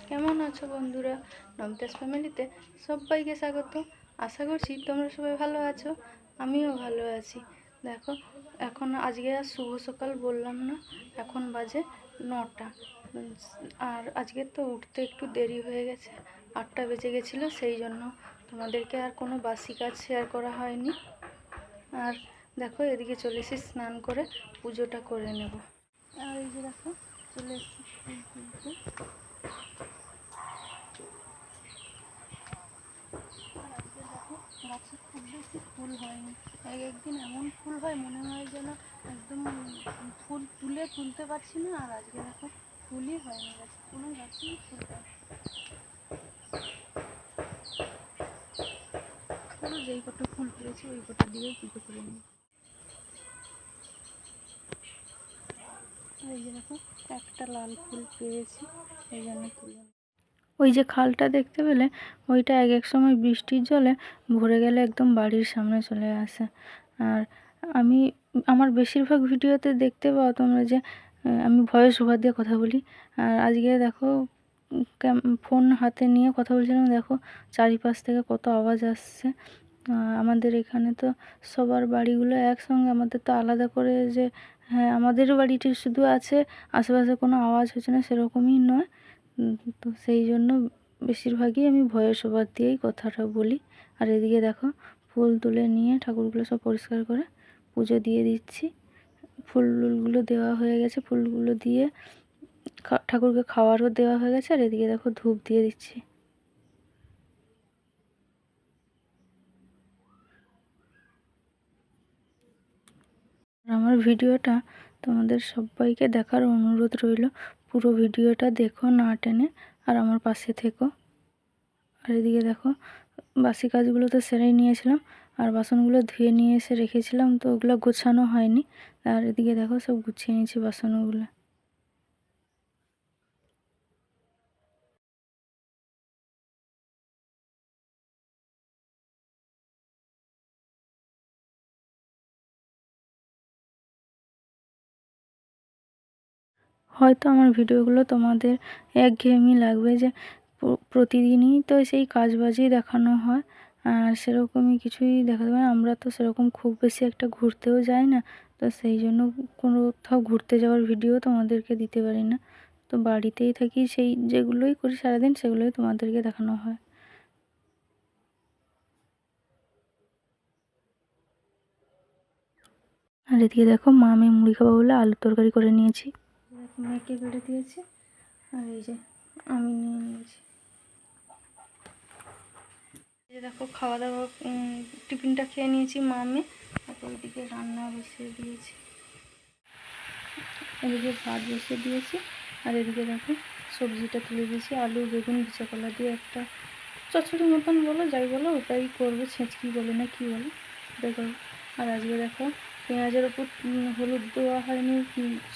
কেমন আছো বন্ধুরা? নমতাস ফ্যামিলিতে সবাইকে স্বাগত। আশা করছি তোমরা সবাই ভালো আছো, আমিও ভালো আছি। দেখো, এখন আজকে আর শুভ সকাল বললাম না, এখন বাজে 9টা। আর আজকে তো উঠতে একটু দেরি হয়ে গেছে, 8টা বেজে গেছিলো, সেই জন্য তোমাদেরকে আর কোনো বাসি কাজ শেয়ার করা হয়নি। আর দেখো, এদিকে চলে এসে স্নান করে পুজোটা করে নেব। আর এই যে দেখো, চলে এসেছি ফুল তুলতে। গাছে খুব বেশি ফুল হয়নি, একদিন এমন ফুল হয় মনে হয় যেন একদম ফুল তুলতে পারছি না। আর আজকে দেখো ফুলই হয়নি, গাছে কোনো গাছেই ফুল হয়। চলো, যেই কটা ফুল পেয়েছি ওই কটা দিয়েও পুজো করে নিই। এই যে দেখো, একটা লাল ফুল পেয়েছি, এই জন্য তুলে। ওই যে খালটা দেখতে পেলে, ওইটা এক এক সময় বৃষ্টির জলে ভরে গেলে একদম বাড়ির সামনে চলে আসে। আর আমার বেশিরভাগ ভিডিওতে দেখতে পাও তোমরা যে আমি ভয়েস ওভার দিয়ে কথা বলি। আর আজকে দেখো, ফোন হাতে নিয়ে কথা বলছিলাম, দেখো চারিপাশ থেকে কত আওয়াজ আসছে। আমাদের এখানে তো সবার বাড়িগুলো একসঙ্গে, আমাদের তো আলাদা করে যে হ্যাঁ আমাদের বাড়িটি শুধু আছে, আশেপাশে কোনো আওয়াজ হচ্ছে না সেরকমই নয়। তো সেই জন্য বেশিরভাগই আমি ভয়েস ওভার দিয়েই কথাটা বলি। আর এদিকে দেখো, ফুল তুলে নিয়ে ঠাকুরগুলো সব পরিষ্কার করে পুজো দিয়ে দিচ্ছি। ফুলগুলো দেওয়া হয়ে গেছে, ফুলগুলো দিয়ে ঠাকুরকে খাওয়ারও দেওয়া হয়ে গেছে। আর এদিকে দেখো, ধূপ দিয়ে দিচ্ছি। আমার ভিডিওটা তোমাদের সবাইকে দেখার অনুরোধ রইল, পুরো ভিডিওটা দেখো না টেনে, আর আমার পাশে থেকো। আর এদিকে দেখো, বাসি কাজগুলো তো সেরেই নিয়েছিলাম, আর বাসনগুলো ধুয়ে নিয়ে এসে রেখেছিলাম, তো ওগুলো গোছানো হয়নি। আর এদিকে দেখো, সব গুছিয়ে নিয়েছি বাসনগুলো। হয়তো আমার ভিডিওগুলো তোমাদের একঘেয়েমি লাগবে, যে প্রতিদিনই তো সেই কাজবাজই দেখানো হয়, আর সেরকমই কিছুই দেখাতে পারে। আমরা তো সেরকম খুব বেশি একটা ঘুরতেও যাই না, তো সেই জন্য কোথাও ঘুরতে যাওয়ার ভিডিও তোমাদেরকে দিতে পারি না। তো বাড়িতেই থাকি, সেই যেগুলোই করি সারাদিন সেগুলোই তোমাদেরকে দেখানো হয়। আর এদিকে দেখো, মা মেয়ে মুড়ি খাবো বলে আলুর তরকারি করে নিয়েছি। দেখো, মেয়েকে বেড়ে দিয়েছি, আর এই যে আমি নিয়ে নিয়েছি। এই যে দেখো, খাওয়া দাওয়া টিফিনটা খেয়ে নিয়েছি মা মেয়ে। তারপর ওইদিকে রান্না বসিয়ে দিয়েছি, এদিকে ভাত বসিয়ে দিয়েছি। আর এদিকে দেখো, সবজিটা তুলে দিয়েছি, আলু বেগুন ভিজা কলা দিয়ে একটা চচ্চড়ি মতন বলো যাই বলো, ওটাই করবো, ছেঁচকি বলে না কি বলে, ওটাই করবো। আর আজকে দেখো, পেঁয়াজের ওপর হলুদ দেওয়া হয়নি,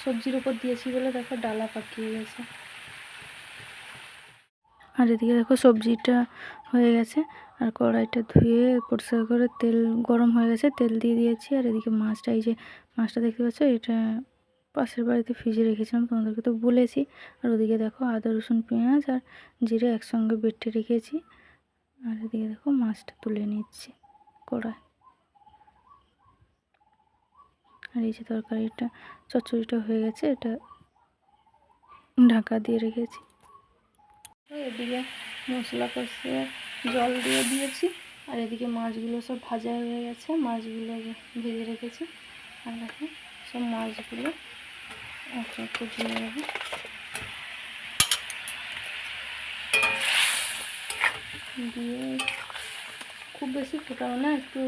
সবজির ওপর দিয়েছি বলে দেখো ডালা পাকিয়ে গেছে। আর এদিকে দেখো, সবজিটা হয়ে গেছে, আর কড়াইটা ধুয়ে পরিষ্কার করে তেল গরম হয়ে গেছে, তেল দিয়ে দিয়েছি। আর এদিকে মাছটা, এই যে মাছটা দেখতে পাচ্ছ, এটা পাশের বাড়িতে ফ্রিজে রেখেছিলাম, তোমাদেরকে তো বলেছি। আর ওদিকে দেখো, আদা রসুন পেঁয়াজ আর জিরে একসঙ্গে বেটে রেখেছি। আর এদিকে দেখো, মাছটা তুলে নিচ্ছি কড়াই। আর এই যে তরকারিটা, চচ্চড়িটা হয়ে গেছে, এটা ঢাকা দিয়ে রেখেছি। এদিকে মশলা কষিয়ে জল দিয়ে দিয়েছি। আর এদিকে মাছগুলো সব ভাজা হয়ে গেছে, মাছগুলো ভেজে রেখেছি। আর দেখো, সব মাছগুলো একটা একটু দিয়ে দেবো, দিয়ে খুব বেশি ফোটাবো না, একটু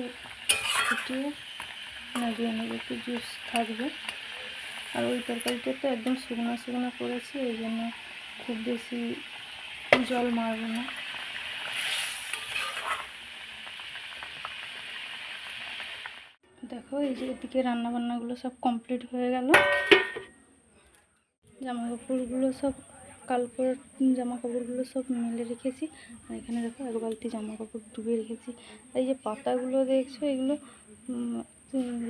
ফুটিয়ে নামিয়ে নেবো, একটু জুস থাকবে। আর ওই তরকারিটা তো একদম শুকনো শুকনো করেছি, এই জন্য খুব বেশি জল মারবো না। দেখো, এই যে এদিকে রান্নাবান্নাগুলো সব কমপ্লিট হয়ে গেল। জামা কাপড়গুলো সব কালকের জামা কাপড়গুলো সব মেলে রেখেছি। আর এখানে দেখো, এক বালতি জামা কাপড় ডুবে রেখেছি। এই যে পাতাগুলো দেখছো, এগুলো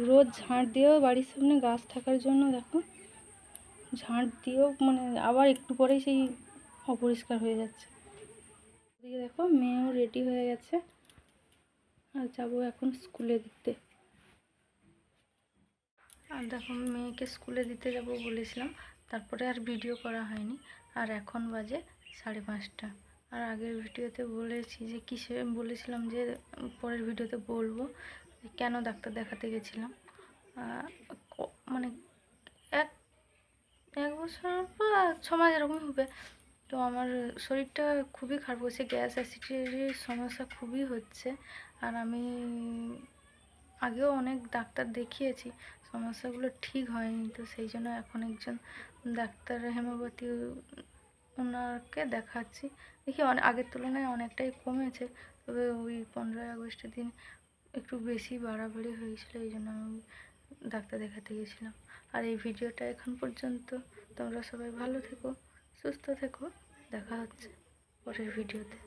রোজ ঝাঁট দিয়েও, বাড়ির সামনে গাছ থাকার জন্য দেখো ঝাঁট দিয়েও মানে আবার একটু পরেই সেই অপরিষ্কার হয়ে যাচ্ছে। এদিকে দেখো মেয়েও রেডি হয়ে গেছে, আর যাবো এখন স্কুলে দিতে। আর দেখো মেয়েকে স্কুলে দিতে যাব বলেছিলাম, তারপরে আর ভিডিও করা হয়নি। আর এখন বাজে 5:30। আর আগের ভিডিওতে বলেছি যে কিসে বলেছিলাম যে পরের ভিডিওতে বলবো কেন ডাক্তার দেখাতে গেছিলাম। মানে এক এক বছর বা 6 মাস এরকমই হবে। তো আমার শরীরটা খুবই খারাপ হচ্ছে, গ্যাস অ্যাসিডিটির সমস্যা খুবই হচ্ছে। আর আমি আগেও অনেক ডাক্তার দেখিয়েছি, সমস্যাগুলো ঠিক হয়নি। তো সেই জন্য এখন একজন ডাক্তার হেমোপ্যাথি ওনাকে দেখাচ্ছি, দেখি আগের তুলনায় অনেকটাই কমেছে। তবে ওই 15ই আগস্টের দিন একটু বেশি বাড়াবাড়ি হয়েছিল, এই জন্য আমি ডাক্তার দেখাতে গেছিলাম। আর এই ভিডিওটা এখন পর্যন্ত। তোমরা সবাই ভালো থেকো, সুস্থ থেকো, দেখা হচ্ছে পরের ভিডিওতে।